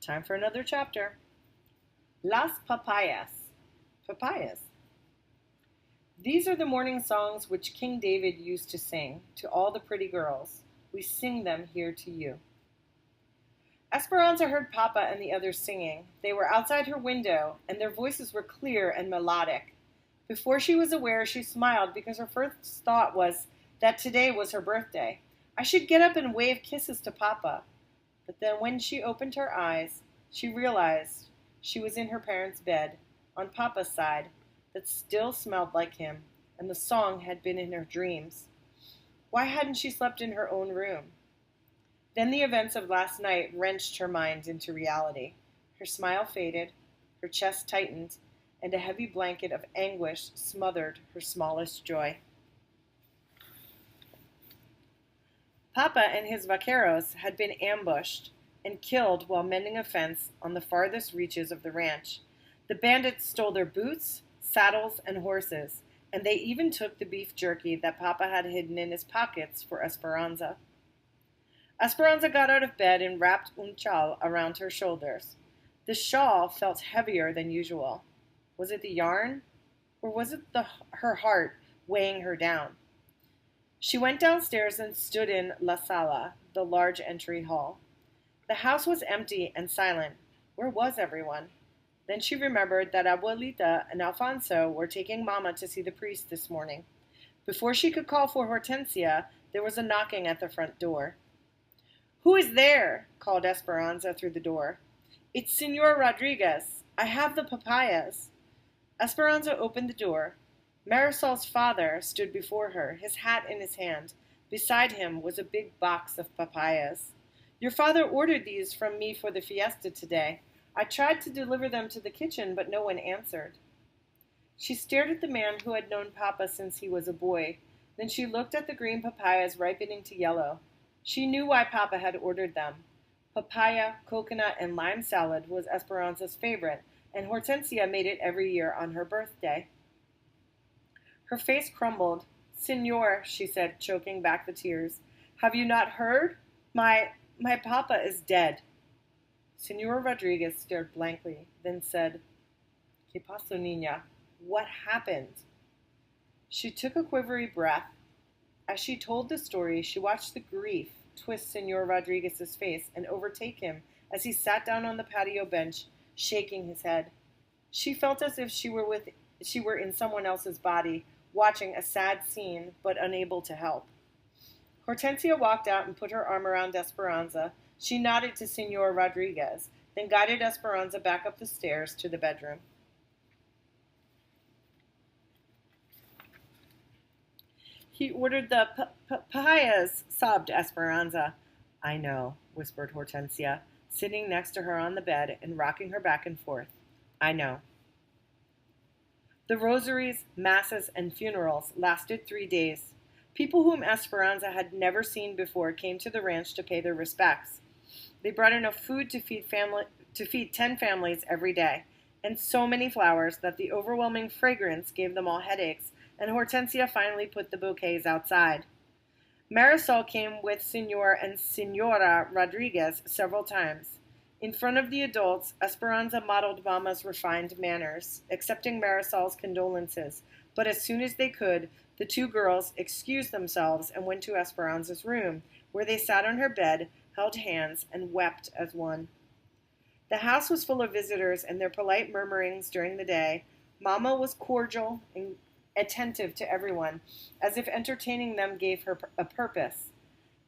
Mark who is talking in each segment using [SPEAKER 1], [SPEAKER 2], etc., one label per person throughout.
[SPEAKER 1] Time for another chapter. Las Papayas. Papayas. These are the morning songs which King David used to sing to all the pretty girls. We sing them here to you. Esperanza heard Papa and the others singing. They were outside her window, and their voices were clear and melodic. Before she was aware, she smiled because her first thought was that today was her birthday. I should get up and wave kisses to Papa. But then when she opened her eyes, she realized she was in her parents' bed, on Papa's side, that still smelled like him, and the song had been in her dreams. Why hadn't she slept in her own room? Then the events of last night wrenched her mind into reality. Her smile faded, her chest tightened, and a heavy blanket of anguish smothered her smallest joy. Papa and his vaqueros had been ambushed and killed while mending a fence on the farthest reaches of the ranch. The bandits stole their boots, saddles, and horses, and they even took the beef jerky that Papa had hidden in his pockets for Esperanza. Esperanza got out of bed and wrapped un chal around her shoulders. The shawl felt heavier than usual. Was it the yarn, or was it her heart weighing her down? She went downstairs and stood in La Sala, the large entry hall. The house was empty and silent. Where was everyone? Then she remembered that Abuelita and Alfonso were taking Mama to see the priest this morning. Before she could call for Hortensia, there was a knocking at the front door. "Who is there?" called Esperanza through the door. "It's Senor Rodriguez. I have the papayas." Esperanza opened the door. Marisol's father stood before her, his hat in his hand. Beside him was a big box of papayas. "Your father ordered these from me for the fiesta today. I tried to deliver them to the kitchen, but no one answered." She stared at the man who had known Papa since he was a boy. Then she looked at the green papayas ripening to yellow. She knew why Papa had ordered them. Papaya, coconut, and lime salad was Esperanza's favorite, and Hortensia made it every year on her birthday. Her face crumbled. "Senor," she said, choking back the tears, "have you not heard? My Papa is dead." Senor Rodriguez stared blankly, then said, "¿Qué pasó, niña? What happened?" She took a quivery breath. As she told the story, she watched the grief twist Senor Rodriguez's face and overtake him as he sat down on the patio bench, shaking his head. She felt as if she were in someone else's body, watching a sad scene, but unable to help. Hortensia walked out and put her arm around Esperanza. She nodded to Senor Rodriguez, then guided Esperanza back up the stairs to the bedroom. "He ordered the papayas," sobbed Esperanza. "I know," whispered Hortensia, sitting next to her on the bed and rocking her back and forth. "I know." The rosaries, masses, and funerals lasted 3 days. People whom Esperanza had never seen before came to the ranch to pay their respects. They brought enough food to feed 10 families every day, and so many flowers that the overwhelming fragrance gave them all headaches, and Hortensia finally put the bouquets outside. Marisol came with Senor and Senora Rodriguez several times. In front of the adults, Esperanza modeled Mama's refined manners, accepting Marisol's condolences, but as soon as they could, the two girls excused themselves and went to Esperanza's room, where they sat on her bed, held hands, and wept as one. The house was full of visitors and their polite murmurings during the day. Mama was cordial and attentive to everyone, as if entertaining them gave her a purpose.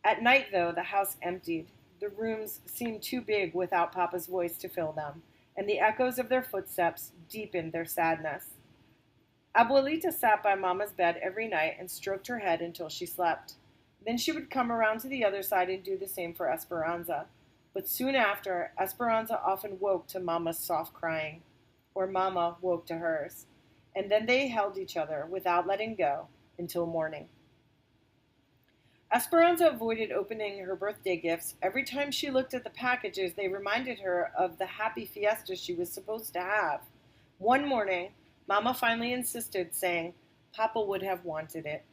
[SPEAKER 1] At night, though, the house emptied. The rooms seemed too big without Papa's voice to fill them, and the echoes of their footsteps deepened their sadness. Abuelita sat by Mama's bed every night and stroked her head until she slept. Then she would come around to the other side and do the same for Esperanza. But soon after, Esperanza often woke to Mama's soft crying, or Mama woke to hers, and then they held each other without letting go until morning. Esperanza avoided opening her birthday gifts. Every time she looked at the packages, they reminded her of the happy fiesta she was supposed to have. One morning, Mama finally insisted, saying Papa would have wanted it.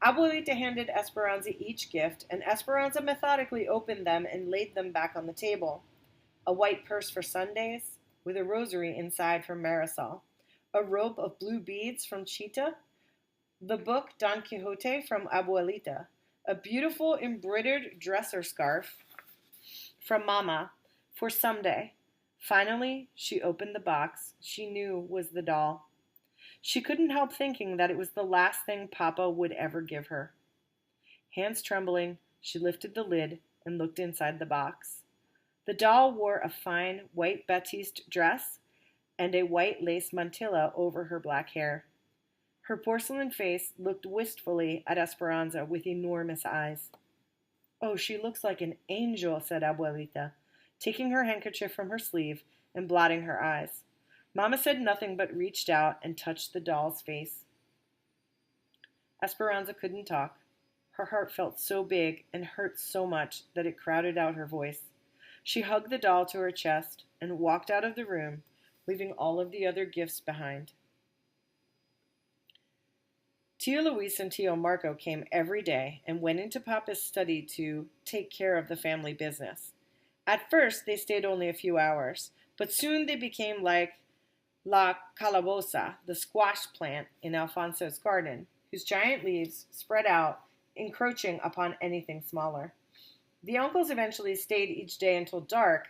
[SPEAKER 1] Abuelita handed Esperanza each gift, and Esperanza methodically opened them and laid them back on the table. a white purse for Sundays, with a rosary inside from Marisol, a rope of blue beads from Chita, the book Don Quixote from Abuelita, a beautiful embroidered dresser scarf from Mama for someday. Finally, she opened the box she knew was the doll. She couldn't help thinking that it was the last thing Papa would ever give her. Hands trembling, she lifted the lid and looked inside the box. The doll wore a fine white batiste dress and a white lace mantilla over her black hair. Her porcelain face looked wistfully at Esperanza with enormous eyes. "Oh, she looks like an angel," said Abuelita, taking her handkerchief from her sleeve and blotting her eyes. Mama said nothing but reached out and touched the doll's face. Esperanza couldn't talk. Her heart felt so big and hurt so much that it crowded out her voice. She hugged the doll to her chest and walked out of the room, leaving all of the other gifts behind. Tio Luis and Tio Marco came every day and went into Papa's study to take care of the family business. At first, they stayed only a few hours, but soon they became like La Calabosa, the squash plant in Alfonso's garden, whose giant leaves spread out, encroaching upon anything smaller. The uncles eventually stayed each day until dark,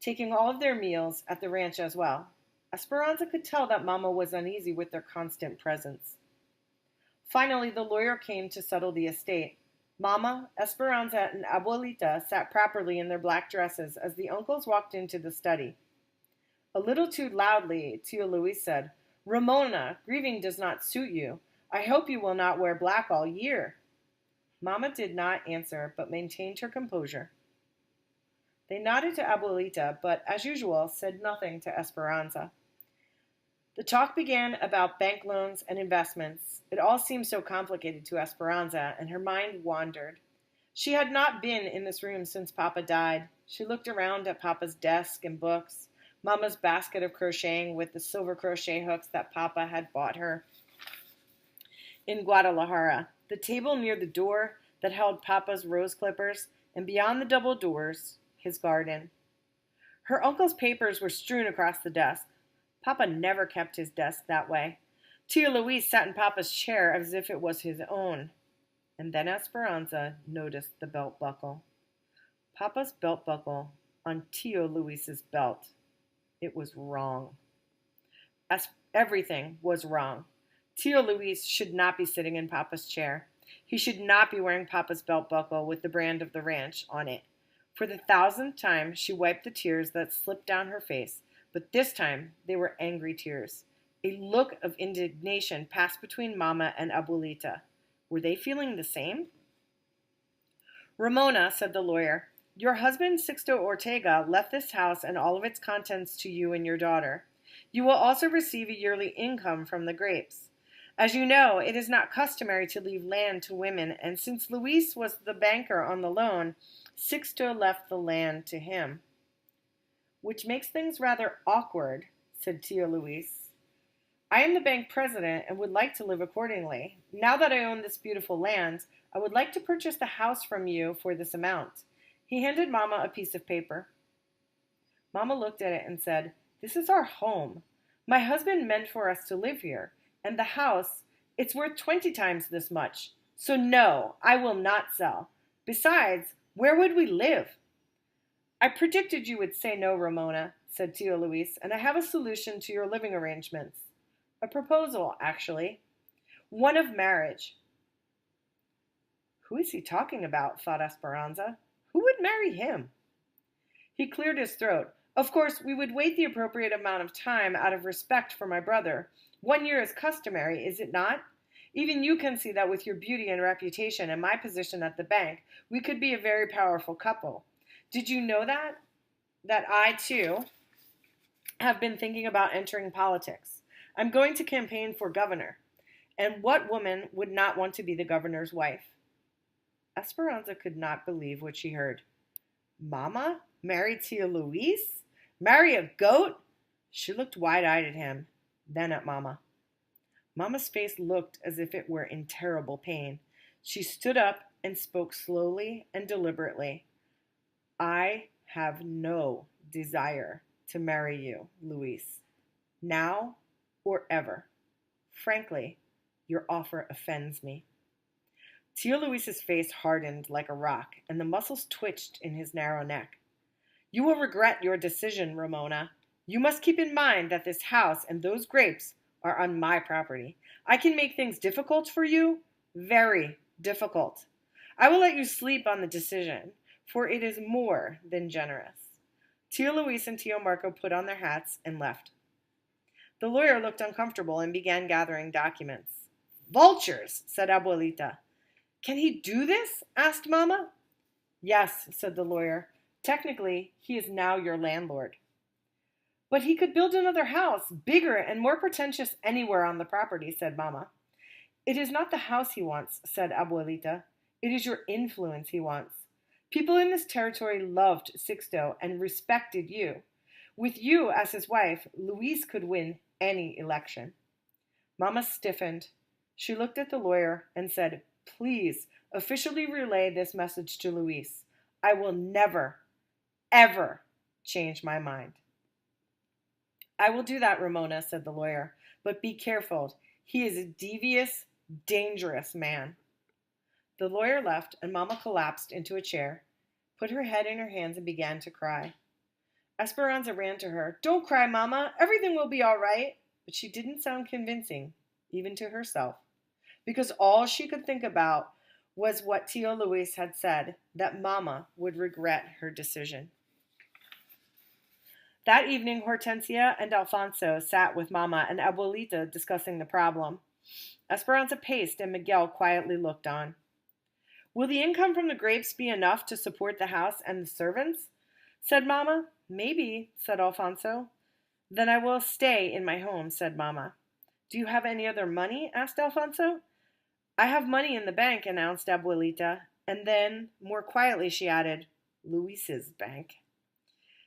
[SPEAKER 1] taking all of their meals at the ranch as well. Esperanza could tell that Mama was uneasy with their constant presence. Finally, the lawyer came to settle the estate. Mama, Esperanza, and Abuelita sat properly in their black dresses as the uncles walked into the study. A little too loudly, Tio Luis said, "Ramona, grieving does not suit you. I hope you will not wear black all year." Mama did not answer, but maintained her composure. They nodded to Abuelita, but, as usual, said nothing to Esperanza. The talk began about bank loans and investments. It all seemed so complicated to Esperanza, and her mind wandered. She had not been in this room since Papa died. She looked around at Papa's desk and books, Mama's basket of crocheting with the silver crochet hooks that Papa had bought her in Guadalajara, the table near the door that held Papa's rose clippers, and beyond the double doors, his garden. Her uncle's papers were strewn across the desk. Papa never kept his desk that way. Tio Luis sat in Papa's chair as if it was his own. And then Esperanza noticed the belt buckle. Papa's belt buckle on Tio Luis's belt. It was wrong. Everything was wrong. Tio Luis should not be sitting in Papa's chair. He should not be wearing Papa's belt buckle with the brand of the ranch on it. For the 1,000th time, she wiped the tears that slipped down her face, but this time they were angry tears. A look of indignation passed between Mama and Abuelita. Were they feeling the same? "Ramona," said the lawyer, "your husband Sixto Ortega left this house and all of its contents to you and your daughter. You will also receive a yearly income from the grapes. As you know, it is not customary to leave land to women, and since Luis was the banker on the loan, Sixto left the land to him." "Which makes things rather awkward," said Tio Luis. "I am the bank president and would like to live accordingly. Now that I own this beautiful land, I would like to purchase the house from you for this amount." He handed Mama a piece of paper. Mama looked at it and said, "This is our home. My husband meant for us to live here, and the house, it's worth 20 times this much. So no, I will not sell. Besides, where would we live?" "I predicted you would say no, Ramona," said Tio Luis, "and I have a solution to your living arrangements. A proposal, actually. One of marriage." "Who is he talking about?" thought Esperanza. "Who would marry him?" He cleared his throat. "Of course, we would wait the appropriate amount of time out of respect for my brother. 1 year is customary, is it not? Even you can see that with your beauty and reputation and my position at the bank, we could be a very powerful couple. Did you know that I, too, have been thinking about entering politics? I'm going to campaign for governor. And what woman would not want to be the governor's wife?" Esperanza could not believe what she heard. Mama marry Tio Luis? Marry a goat? She looked wide-eyed at him, then at Mama. Mama's face looked as if it were in terrible pain. She stood up and spoke slowly and deliberately. "I have no desire to marry you, Luis, now or ever. Frankly, your offer offends me. Tio Luis's face hardened like a rock, and the muscles twitched in his narrow neck. You will regret your decision, Ramona. You must keep in mind that this house and those grapes are on my property. I can make things difficult for you, very difficult. I will let you sleep on the decision, for it is more than generous. Tio Luis and Tio Marco put on their hats and left. The lawyer looked uncomfortable and began gathering documents. Vultures, said Abuelita. Can he do this? Asked Mama. Yes, said the lawyer. Technically, he is now your landlord. But he could build another house, bigger and more pretentious anywhere on the property, said Mama. It is not the house he wants, said Abuelita. It is your influence he wants. People in this territory loved Sixto and respected you. With you as his wife, Luis could win any election. Mama stiffened. She looked at the lawyer and said, Please, officially relay this message to Luis. I will never, ever change my mind. I will do that, Ramona, said the lawyer, but be careful. He is a devious, dangerous man. The lawyer left, and Mama collapsed into a chair, put her head in her hands, and began to cry. Esperanza ran to her. Don't cry, Mama. Everything will be all right. But she didn't sound convincing, even to herself, because all she could think about was what Tio Luis had said, that Mama would regret her decision. That evening, Hortensia and Alfonso sat with Mama and Abuelita discussing the problem. Esperanza paced and Miguel quietly looked on. Will the income from the grapes be enough to support the house and the servants? Said Mama. Maybe, said Alfonso. Then I will stay in my home, said Mama. Do you have any other money? Asked Alfonso. I have money in the bank, announced Abuelita, and then, more quietly, she added, Luis's bank.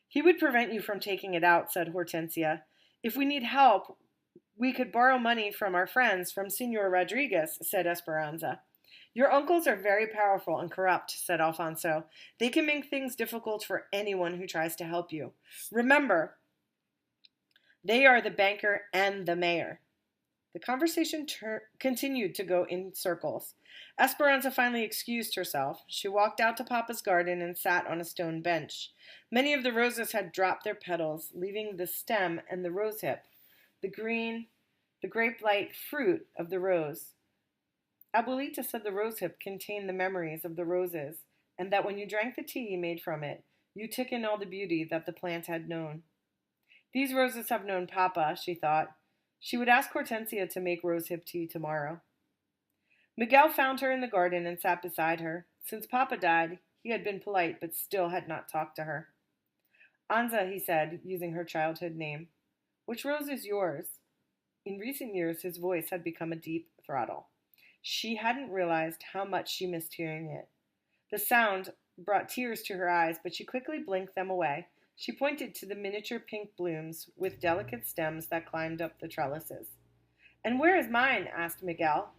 [SPEAKER 1] He would prevent you from taking it out, said Hortensia. If we need help, we could borrow money from our friends, from Senor Rodriguez, said Esperanza. Your uncles are very powerful and corrupt, said Alfonso. They can make things difficult for anyone who tries to help you. Remember, they are the banker and the mayor. The conversation continued to go in circles. Esperanza finally excused herself. She walked out to Papa's garden and sat on a stone bench. Many of the roses had dropped their petals, leaving the stem and the rosehip, the grape-like fruit of the rose. Abuelita said the rosehip contained the memories of the roses, and that when you drank the tea made from it, you took in all the beauty that the plant had known. These roses have known Papa, she thought. She would ask Hortensia to make rosehip tea tomorrow. Miguel found her in the garden and sat beside her. Since Papa died, he had been polite but still had not talked to her. Anza, he said, using her childhood name. Which rose is yours? In recent years, his voice had become a deep throttle. She hadn't realized how much she missed hearing it. The sound brought tears to her eyes, but she quickly blinked them away. She pointed to the miniature pink blooms with delicate stems that climbed up the trellises. And where is mine? Asked Miguel,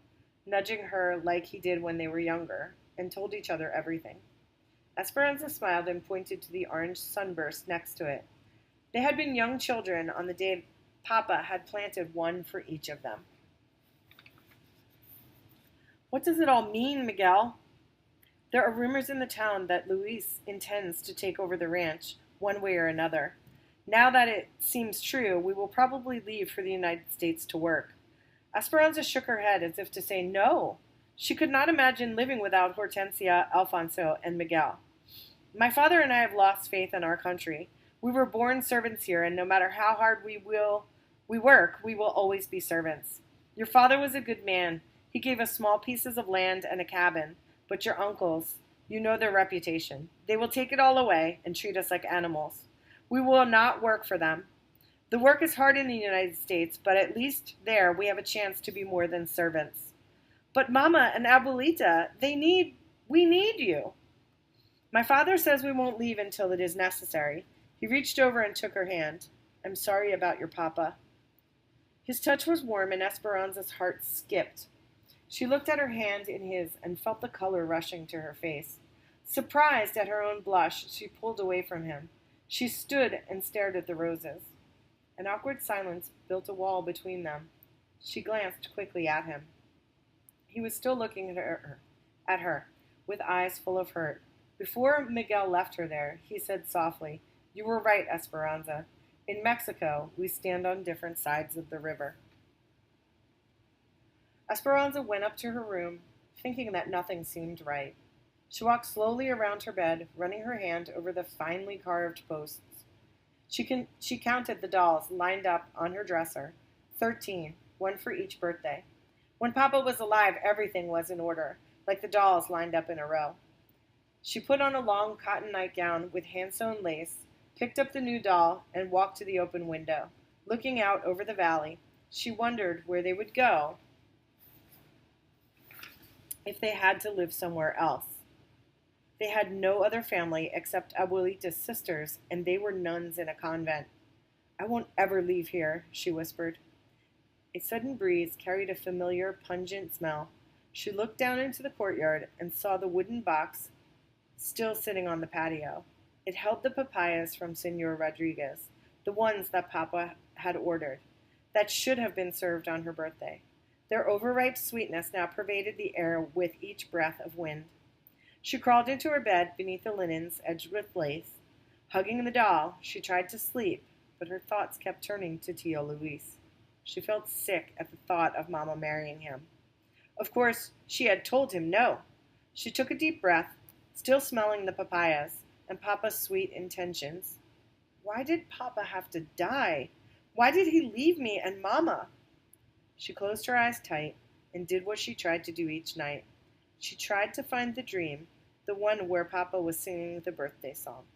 [SPEAKER 1] nudging her like he did when they were younger, and told each other everything. Esperanza smiled and pointed to the orange sunburst next to it. They had been young children on the day Papa had planted one for each of them. What does it all mean, Miguel? There are rumors in the town that Luis intends to take over the ranch, one way or another. Now that it seems true, we will probably leave for the United States to work. Esperanza shook her head as if to say no. She could not imagine living without Hortensia, Alfonso, and Miguel. My father and I have lost faith in our country. We were born servants here, and no matter how hard we work, we will always be servants. Your father was a good man. He gave us small pieces of land and a cabin, but your uncles, you know their reputation. They will take it all away and treat us like animals. We will not work for them. The work is hard in the United States, but at least there we have a chance to be more than servants. But Mama and Abuelita, we need you. My father says we won't leave until it is necessary. He reached over and took her hand. I'm sorry about your Papa. His touch was warm and Esperanza's heart skipped. She looked at her hand in his and felt the color rushing to her face. Surprised at her own blush, she pulled away from him. She stood and stared at the roses. An awkward silence built a wall between them. She glanced quickly at him. He was still looking at her, with eyes full of hurt. Before Miguel left her there, he said softly, "You were right, Esperanza. In Mexico, we stand on different sides of the river." Esperanza went up to her room, thinking that nothing seemed right. She walked slowly around her bed, running her hand over the finely carved posts. She counted the dolls lined up on her dresser, 13, one for each birthday. When Papa was alive, everything was in order, like the dolls lined up in a row. She put on a long cotton nightgown with hand-sewn lace, picked up the new doll, and walked to the open window. Looking out over the valley, she wondered where they would go if they had to live somewhere else. They had no other family except Abuelita's sisters, and they were nuns in a convent. "I won't ever leave here," she whispered. A sudden breeze carried a familiar, pungent smell. She looked down into the courtyard and saw the wooden box still sitting on the patio. It held the papayas from Senor Rodriguez, the ones that Papa had ordered, that should have been served on her birthday. Their overripe sweetness now pervaded the air with each breath of wind. She crawled into her bed beneath the linens edged with lace. Hugging the doll, she tried to sleep, but her thoughts kept turning to Tio Luis. She felt sick at the thought of Mama marrying him. Of course, she had told him no. She took a deep breath, still smelling the papayas and Papa's sweet intentions. Why did Papa have to die? Why did he leave me and Mama? She closed her eyes tight and did what she tried to do each night. She tried to find the dream, the one where Papa was singing the birthday song.